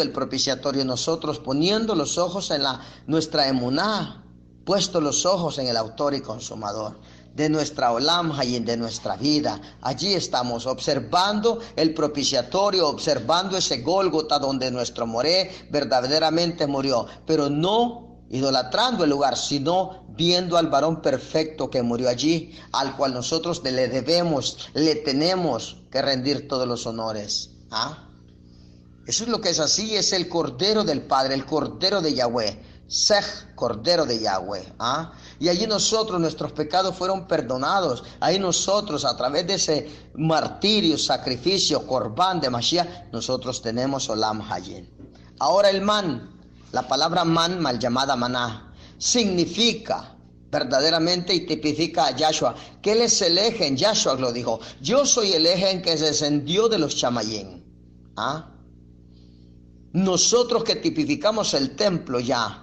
el propiciatorio, nosotros poniendo los ojos en nuestra emuná, puesto los ojos en el autor y consumador de nuestra Olam Hayim, de nuestra vida. Allí estamos observando el propiciatorio, observando ese Gólgota donde nuestro moré verdaderamente murió, pero no idolatrando el lugar, sino viendo al varón perfecto que murió allí, al cual nosotros le tenemos que rendir todos los honores. Eso es lo que es así, es el Cordero del Padre, el Cordero de Yahweh. Sej, Cordero de Yahweh. Y allí nuestros pecados fueron perdonados. Ahí nosotros, a través de ese martirio, sacrificio, corbán de Mashiach, nosotros tenemos Olam Hayim. Ahora el man, la palabra man, mal llamada maná, significa verdaderamente y tipifica a Yahshua, que él es el eje. Yahshua lo dijo: yo soy el eje en que descendió de los chamayín. Nosotros que tipificamos el templo ya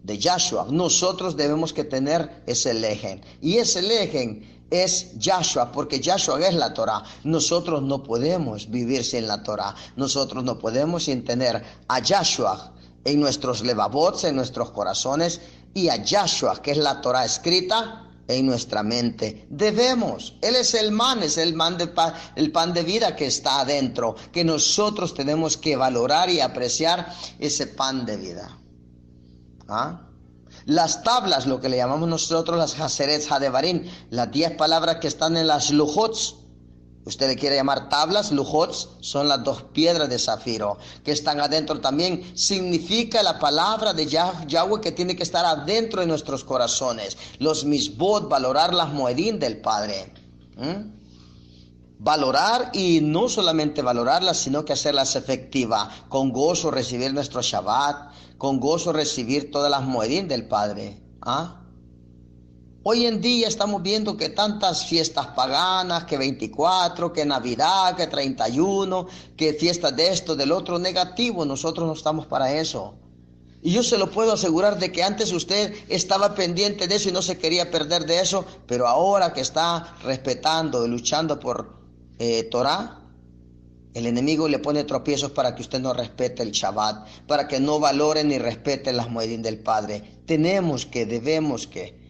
de Yahshua, nosotros debemos que tener ese lejen, y ese lejen es Yahshua, porque Yahshua es la Torah. Nosotros no podemos vivir sin la Torah, nosotros no podemos sin tener a Yahshua en nuestros levabots, en nuestros corazones, y a Yahshua, que es la Torah escrita en nuestra mente. Debemos. Él es el pan de vida que está adentro, que nosotros tenemos que valorar y apreciar ese pan de vida. ¿Ah? Las tablas, lo que le llamamos nosotros las Haseret Hadevarim, las 10 palabras que están en las Lujots. Usted le quiere llamar tablas, Lujots, son las 2 piedras de zafiro que están adentro también. Significa la palabra de Yahweh que tiene que estar adentro de nuestros corazones. Los misbot, valorar las moedín del Padre. Valorar, y no solamente valorarlas, sino que hacerlas efectivas. Con gozo recibir nuestro Shabbat, con gozo recibir todas las moedín del Padre. Hoy en día estamos viendo que tantas fiestas paganas, que 24, que Navidad, que 31, que fiestas de esto, del otro, negativo. Nosotros no estamos para eso. Y yo se lo puedo asegurar de que antes usted estaba pendiente de eso y no se quería perder de eso, pero ahora que está respetando y luchando por Torah, el enemigo le pone tropiezos para que usted no respete el Shabbat, para que no valore ni respete las moedín del Padre. Debemos que.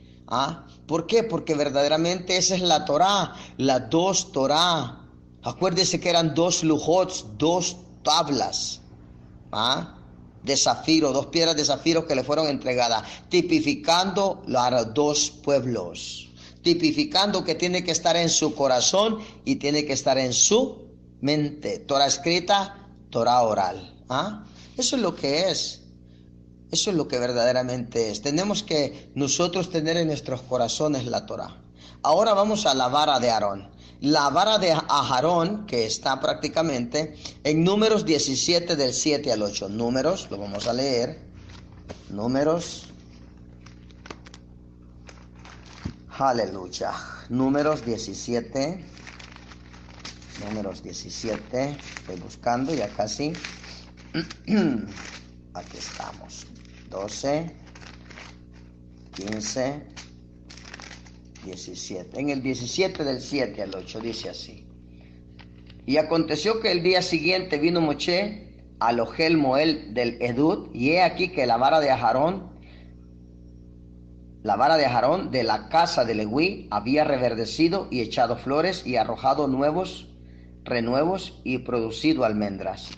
¿Por qué? Porque verdaderamente esa es la Torah, las 2 Torah. Acuérdese que eran 2 lujots, 2 tablas de zafiro, 2 piedras de zafiro que le fueron entregadas, tipificando los 2 pueblos, tipificando que tiene que estar en su corazón y tiene que estar en su mente. Torah escrita, Torah oral. Eso es lo que es. Eso es lo que verdaderamente es. Tenemos que nosotros tener en nuestros corazones la Torah. Ahora vamos a la vara de Aarón. La vara de Aarón, que está prácticamente en Números 17 del 7 al 8. Números, lo vamos a leer. Números. Aleluya. Números 17. Números 17. Estoy buscando, ya casi. Aquí estamos. 12, 15, 17. En el 17 del 7 al 8 dice así. Y aconteció que el día siguiente vino Moshe al Ohel Moel del Edut, y he aquí que la vara de Aarón de la casa de Leví había reverdecido y echado flores y arrojado renuevos y producido almendras.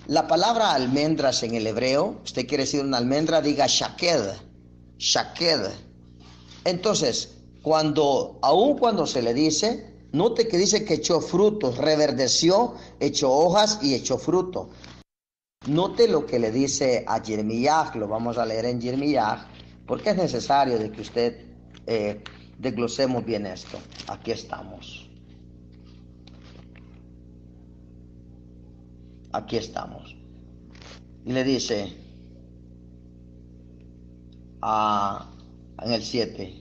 La palabra almendras en el hebreo, usted quiere decir una almendra, diga shaked. Entonces, aun cuando se le dice, note que dice que echó frutos, reverdeció, echó hojas y echó fruto. Note lo que le dice a Jeremías, lo vamos a leer en Jeremías, porque es necesario de que usted desglosemos bien esto. Aquí estamos. Aquí estamos. Y le dice en el 7.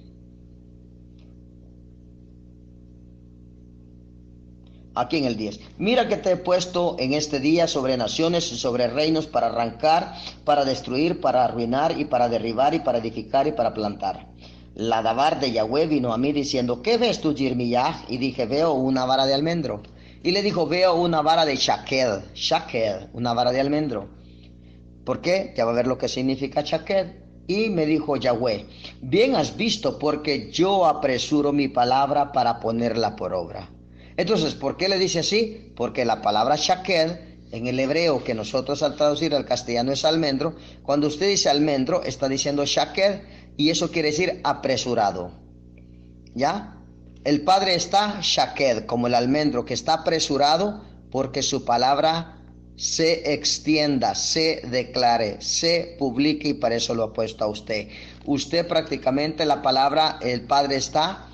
Aquí en el 10. Mira que te he puesto en este día sobre naciones y sobre reinos para arrancar, para destruir, para arruinar y para derribar y para edificar y para plantar. La davar de Yahweh vino a mí diciendo, ¿qué ves tú, Jeremías? Y dije, veo una vara de almendro. Y le dijo, veo una vara de shaked, una vara de almendro. ¿Por qué? Ya va a ver lo que significa shaked. Y me dijo Yahweh, bien has visto, porque yo apresuro mi palabra para ponerla por obra. Entonces, ¿por qué le dice así? Porque la palabra shaked, en el hebreo, que nosotros al traducir al castellano es almendro, cuando usted dice almendro, está diciendo shaked, y eso quiere decir apresurado. ¿Ya? El Padre está shaked, como el almendro, que está apresurado porque su palabra se extienda, se declare, se publique, y para eso lo ha puesto a usted. Usted prácticamente, la palabra, el Padre está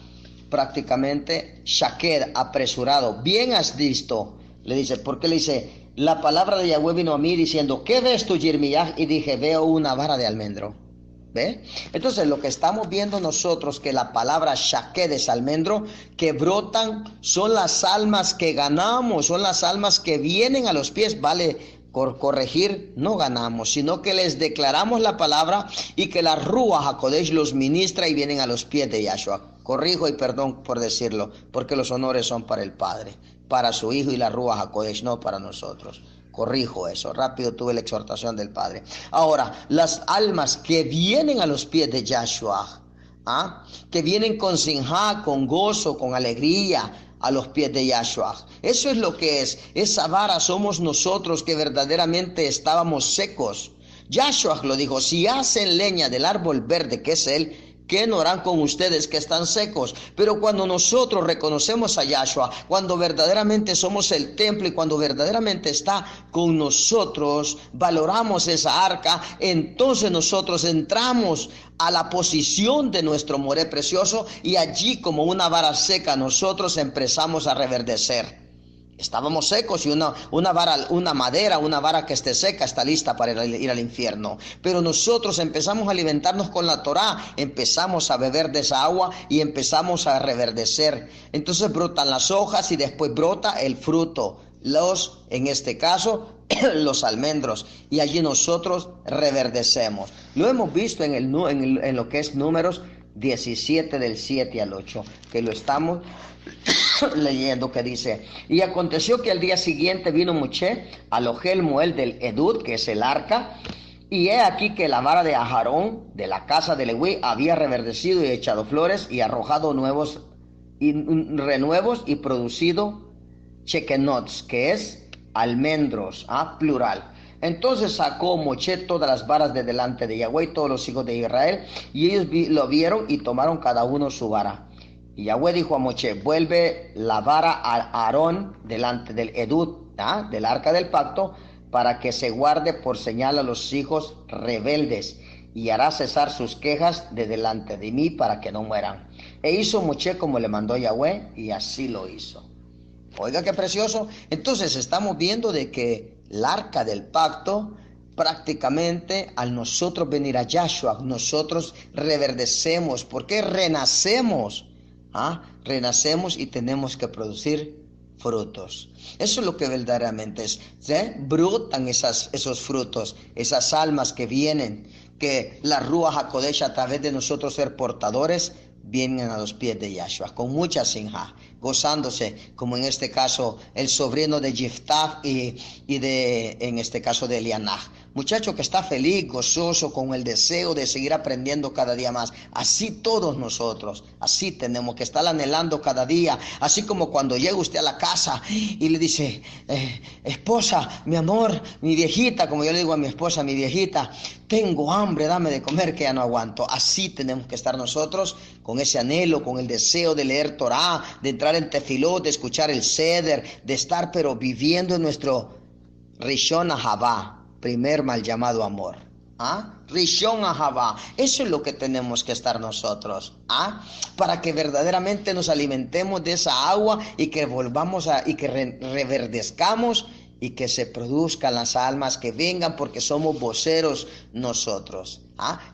prácticamente shaked, apresurado. Bien has visto, le dice, porque le dice, la palabra de Yahweh vino a mí diciendo, ¿qué ves tú, Jeremías? Y dije, veo una vara de almendro. ¿Ve? Entonces lo que estamos viendo nosotros, que la palabra shaked es almendro, que brotan, son las almas que ganamos, son las almas que vienen a los pies, vale corregir, no ganamos, sino que les declaramos la palabra y que la Ruach HaKodesh los ministra y vienen a los pies de Yahshua. Corrijo y perdón por decirlo, porque los honores son para el Padre, para su Hijo y la Ruach HaKodesh, no para nosotros. Corrijo eso, rápido tuve la exhortación del Padre. Ahora, las almas que vienen a los pies de Yahshua, que vienen con sinjá, con gozo, con alegría a los pies de Yahshua. Eso es lo que es. Esa vara somos nosotros que verdaderamente estábamos secos. Yahshua lo dijo: si hacen leña del árbol verde que es él, ¿qué no harán con ustedes que están secos? Pero cuando nosotros reconocemos a Yahshua, cuando verdaderamente somos el templo y cuando verdaderamente está con nosotros, valoramos esa arca, entonces nosotros entramos a la posición de nuestro moré precioso y allí, como una vara seca, nosotros empezamos a reverdecer. Estábamos secos y una vara que esté seca está lista para ir al infierno. Pero nosotros empezamos a alimentarnos con la Torá, empezamos a beber de esa agua y empezamos a reverdecer. Entonces brotan las hojas y después brota el fruto. En este caso, los almendros. Y allí nosotros reverdecemos. Lo hemos visto en lo que es Números 17 del 7 al 8, que lo estamos leyendo, que dice: y aconteció que al día siguiente vino Moshe al Ohel Moel del Edud, que es el arca, y he aquí que la vara de Aharón de la casa de Leví había reverdecido y echado flores y arrojado renuevos y producido chequenots, que es almendros, plural. Entonces sacó Moshe todas las varas de delante de Yahweh y todos los hijos de Israel, y ellos lo vieron y tomaron cada uno su vara. Y Yahweh dijo a Moshe: vuelve la vara a Aarón delante del Edud, del arca del pacto, para que se guarde por señal a los hijos rebeldes, y hará cesar sus quejas de delante de mí para que no mueran. E hizo Moshe como le mandó Yahweh, y así lo hizo. Oiga qué precioso. Entonces estamos viendo de que el arca del pacto, prácticamente al nosotros venir a Yahshua, nosotros reverdecemos, porque renacemos. Renacemos y tenemos que producir frutos. Eso es lo que verdaderamente es. Brotan esos frutos, esas almas que vienen, que la Ruach HaKodesh, a través de nosotros ser portadores, vienen a los pies de Yahshua con mucha sinjá, gozándose, como en este caso el sobrino de Yiftach y en este caso de Elianah. Muchacho que está feliz, gozoso, con el deseo de seguir aprendiendo cada día más. Así todos nosotros, así tenemos que estar anhelando cada día. Así como cuando llega usted a la casa y le dice: esposa, mi amor, mi viejita, como yo le digo a mi esposa, mi viejita, tengo hambre, dame de comer que ya no aguanto. Así tenemos que estar nosotros, con ese anhelo, con el deseo de leer Torah, de entrar en Tefilot, de escuchar el Seder, de estar pero viviendo en nuestro Rishon Ahavá, primer mal llamado amor. Rishon Ahavá. Eso es lo que tenemos que estar nosotros, para que verdaderamente nos alimentemos de esa agua y que volvamos y que reverdezcamos y que se produzcan las almas que vengan, porque somos voceros nosotros.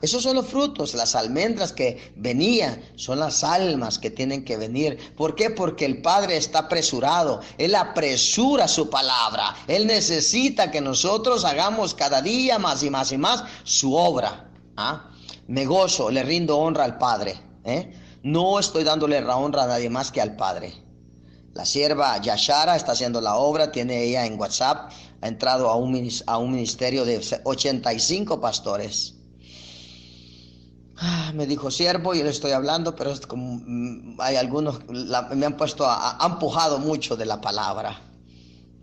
Esos son los frutos, las almendras que venían, son las almas que tienen que venir. ¿Por qué? Porque el Padre está apresurado, Él apresura su palabra, Él necesita que nosotros hagamos cada día más y más y más su obra. Me gozo, le rindo honra al Padre, no estoy dándole la honra a nadie más que al Padre. La sierva Yashara está haciendo la obra, tiene ella en WhatsApp, ha entrado a un ministerio de 85 pastores. Me dijo: siervo, yo le estoy hablando, pero es como, hay algunos, me han han empujado mucho de la palabra.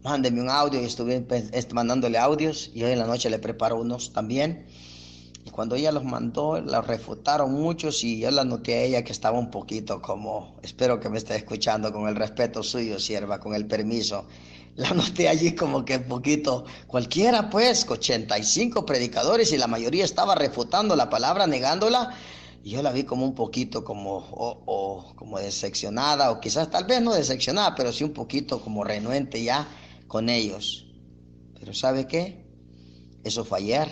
Mándeme un audio, y estuve mandándole audios, y hoy en la noche le preparo unos también. Y cuando ella los mandó, la refutaron muchos, y yo la noté a ella que estaba un poquito como, espero que me esté escuchando, con el respeto suyo, sierva, con el permiso. La noté allí como que un poquito, cualquiera pues, 85 predicadores, y la mayoría estaba refutando la palabra, negándola. Y yo la vi como un poquito como decepcionada, o quizás tal vez no decepcionada, pero sí un poquito como renuente ya con ellos. Pero ¿sabe qué? Eso fue ayer.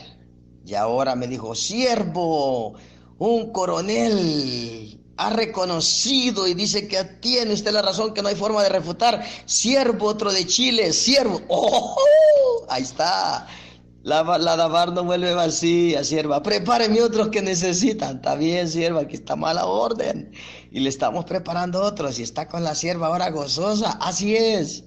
Y ahora me dijo: siervo, un coronel ha reconocido y dice que tiene usted la razón, que no hay forma de refutar. Siervo, otro de Chile, siervo. ¡Oh! Ahí está. La dabar no vuelve vacía, sierva. Prepáreme otros que necesitan. Está bien, sierva, aquí está mala orden. Y le estamos preparando otros. Y está con la sierva ahora gozosa. Así es,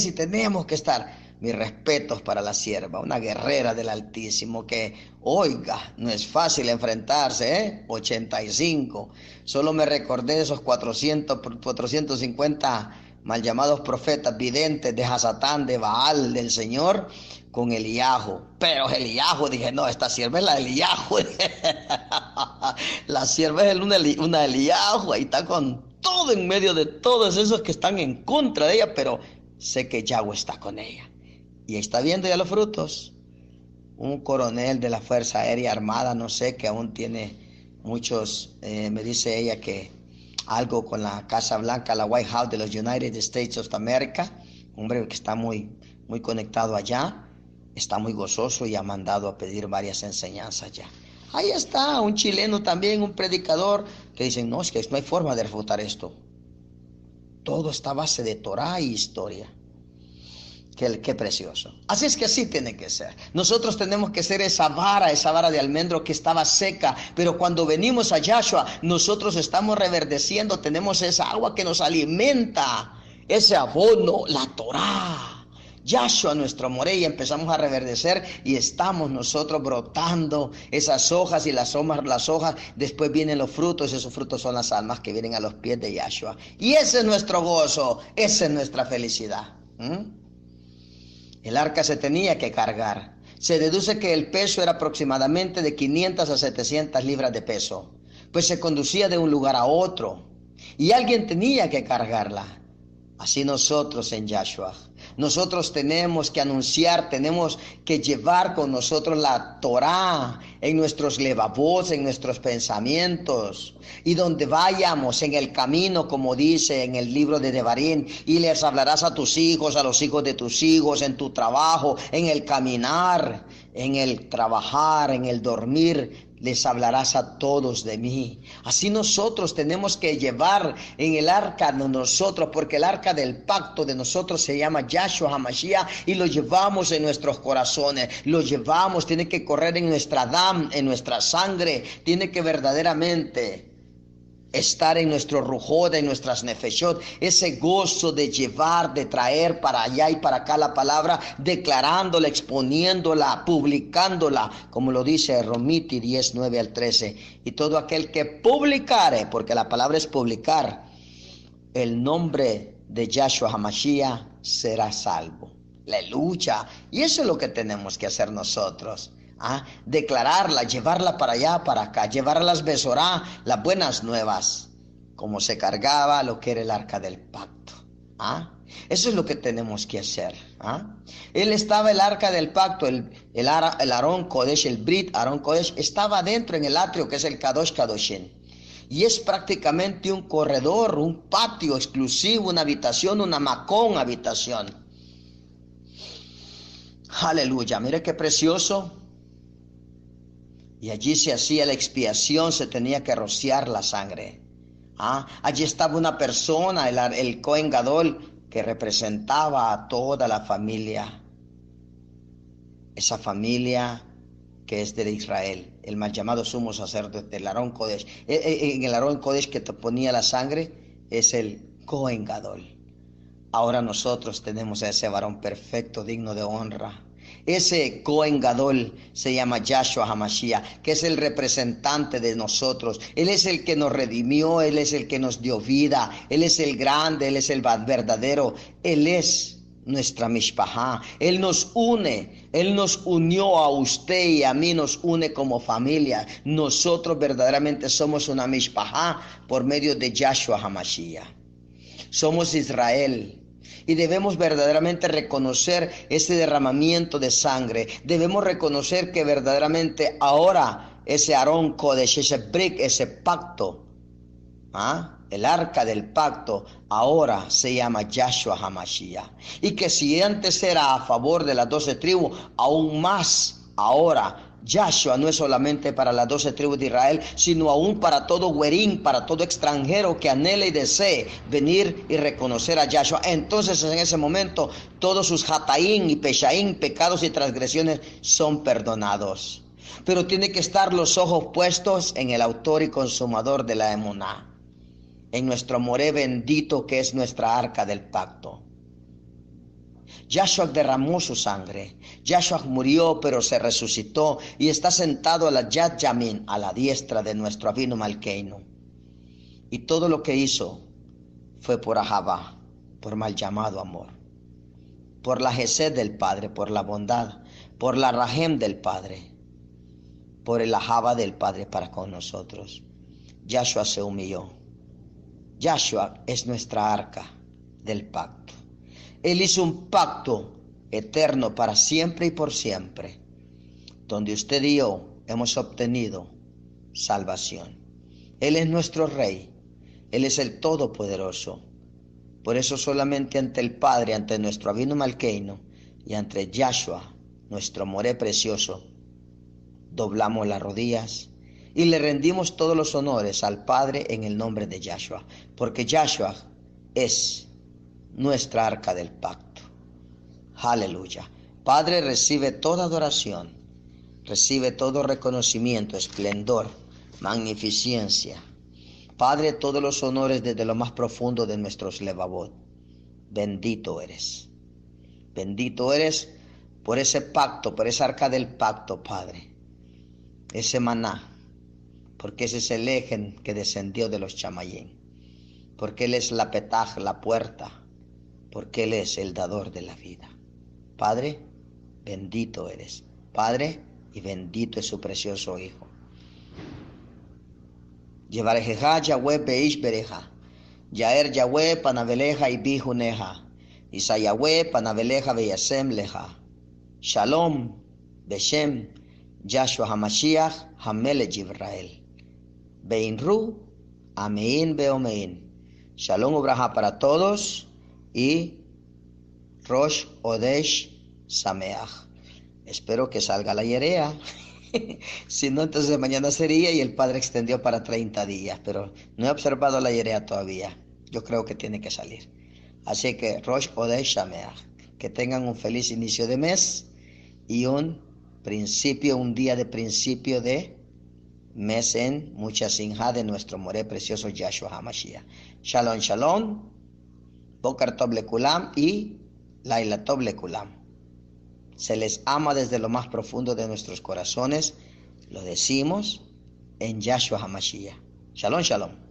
y tenemos que estar. mis respetos para la sierva, una guerrera del Altísimo que, oiga, no es fácil enfrentarse, 85. Solo me recordé de esos 450 mal llamados profetas videntes de Hasatán, de Baal, del Señor, con Eliahu. Pero Eliahu, dije, no, esta sierva es la Eliahu. La sierva es una Eliahu, ahí está con todo en medio de todos esos que están en contra de ella, pero sé que Yahweh está con ella. Y está viendo ya los frutos. Un coronel de la Fuerza Aérea Armada, no sé, que aún tiene muchos, me dice ella que algo con la Casa Blanca, la White House de los United States of America, hombre que está muy conectado allá, está muy gozoso y ha mandado a pedir varias enseñanzas ya. Ahí está un chileno también, un predicador, que dicen, no, es que no hay forma de refutar esto. Todo está a base de Torah y historia. Qué precioso. Así es que así tiene que ser. Nosotros tenemos que ser esa vara de almendro que estaba seca, pero cuando venimos a Yahshua, nosotros estamos reverdeciendo, tenemos esa agua que nos alimenta, ese abono, la Torah. Yahshua, nuestro moré, y empezamos a reverdecer y estamos nosotros brotando esas hojas y las hojas, después vienen los frutos, esos frutos son las almas que vienen a los pies de Yahshua. Y ese es nuestro gozo, esa es nuestra felicidad. El arca se tenía que cargar. Se deduce que el peso era aproximadamente de 500 a 700 libras de peso, pues se conducía de un lugar a otro y alguien tenía que cargarla. Así nosotros en Yahshua, nosotros tenemos que anunciar, tenemos que llevar con nosotros la Torah en nuestros levavos, en nuestros pensamientos. Y donde vayamos en el camino, como dice en el libro de Devarim, y les hablarás a tus hijos, a los hijos de tus hijos, en tu trabajo, en el caminar, en el trabajar, en el dormir, les hablarás a todos de mí. Así nosotros tenemos que llevar en el arca de nosotros, porque el arca del pacto de nosotros se llama Yahshua HaMashiach, y lo llevamos en nuestros corazones, lo llevamos, tiene que correr en nuestra dam, en nuestra sangre, tiene que verdaderamente estar en nuestro rujod, en nuestras nefeshot, ese gozo de llevar, de traer para allá y para acá la palabra, declarándola, exponiéndola, publicándola, como lo dice Romiti 10, 9 al 13. Y todo aquel que publicare, porque la palabra es publicar, el nombre de Yahshua HaMashiach será salvo. Aleluya. Y eso es lo que tenemos que hacer nosotros. Declararla, llevarla para allá, para acá, llevar a las Besorá, las buenas nuevas, como se cargaba lo que era el arca del pacto. Eso es lo que tenemos que hacer. Él estaba, el arca del pacto, el Arón Kodesh, el Brit Arón Kodesh, estaba dentro en el atrio que es el Kadosh Kadoshin. Y es prácticamente un corredor, un patio exclusivo, una habitación, una macón habitación. Aleluya, mire qué precioso. Y allí se hacía la expiación, se tenía que rociar la sangre. Allí estaba una persona, el Cohen Gadol, que representaba a toda la familia. Esa familia que es de Israel, el mal llamado sumo sacerdote, el Arón Kodesh. En el Arón Kodesh que te ponía la sangre es el Cohen Gadol. Ahora nosotros tenemos a ese varón perfecto, digno de honra. Ese Cohen Gadol se llama Yahshua HaMashiach, que es el representante de nosotros. Él es el que nos redimió, Él es el que nos dio vida, Él es el grande, Él es el verdadero, Él es nuestra mishpahá. Él nos une, Él nos unió a usted y a mí, nos une como familia. Nosotros verdaderamente somos una mishpahá por medio de Yahshua HaMashiach. Somos Israel. Y debemos verdaderamente reconocer ese derramamiento de sangre. Debemos reconocer que verdaderamente ahora ese Arón Kodesh, ese Brit, ese pacto, el arca del pacto, ahora se llama Yahshua HaMashiach. Y que si antes era a favor de las 12 tribus, aún más ahora Yahshua no es solamente para las 12 tribus de Israel, sino aún para todo güerín, para todo extranjero que anhele y desee venir y reconocer a Yahshua. Entonces en ese momento todos sus hataín y peshaín, pecados y transgresiones son perdonados. Pero tiene que estar los ojos puestos en el autor y consumador de la emuná, en nuestro moré bendito que es nuestra arca del pacto. Yahshua derramó su sangre. Yahshua murió, pero se resucitó y está sentado a la Yad Yamin, a la diestra de nuestro Avinu Malkeinu. Y todo lo que hizo fue por Ahavá, por mal llamado amor, por la Gesed del Padre, por la bondad, por la Rahem del Padre, por el Ahavá del Padre para con nosotros. Yahshua se humilló. Yahshua es nuestra arca del pacto. Él hizo un pacto eterno para siempre y por siempre, donde usted y yo hemos obtenido salvación. Él es nuestro Rey. Él es el Todopoderoso. Por eso solamente ante el Padre, ante nuestro Avinu Malkeinu y ante Yahshua, nuestro Moré precioso, doblamos las rodillas y le rendimos todos los honores al Padre en el nombre de Yahshua, porque Yahshua es nuestra arca del pacto. Aleluya. Padre, recibe toda adoración, recibe todo reconocimiento, esplendor, magnificencia. Padre, todos los honores desde lo más profundo de nuestros levavot. Bendito eres. Bendito eres por ese pacto, por esa arca del pacto, Padre. Ese maná, porque ese es el eje que descendió de los chamayín. Porque Él es la petaj, la puerta. Porque Él es el dador de la vida. Padre, bendito eres. Padre, y bendito es su precioso Hijo. Yevarejeja Yahweh beish bereja. Yaer Yahweh panaveleja y bijuneja. Isa Yahweh panaveleja beyasem leja. Shalom, Beshem, Yahshua HaMashiach, Hamelech Israel. Beinru, Amein Beomein. Shalom ubraja para todos y Rosh Odesh Sameach. Espero que salga la yerea. Si no, entonces mañana sería y el Padre extendió para 30 días, pero no he observado la yerea todavía. Yo creo que tiene que salir. Así que Rosh Odesh Sameach. Que tengan un feliz inicio de mes y un día de principio de mes en mucha sinja de nuestro Moré precioso Yahshua HaMashiach. Shalom, shalom, Boker Tov Lekulam y Laila Tov Lekulam. Se les ama desde lo más profundo de nuestros corazones. Lo decimos en Yahshua HaMashiach. Shalom, shalom.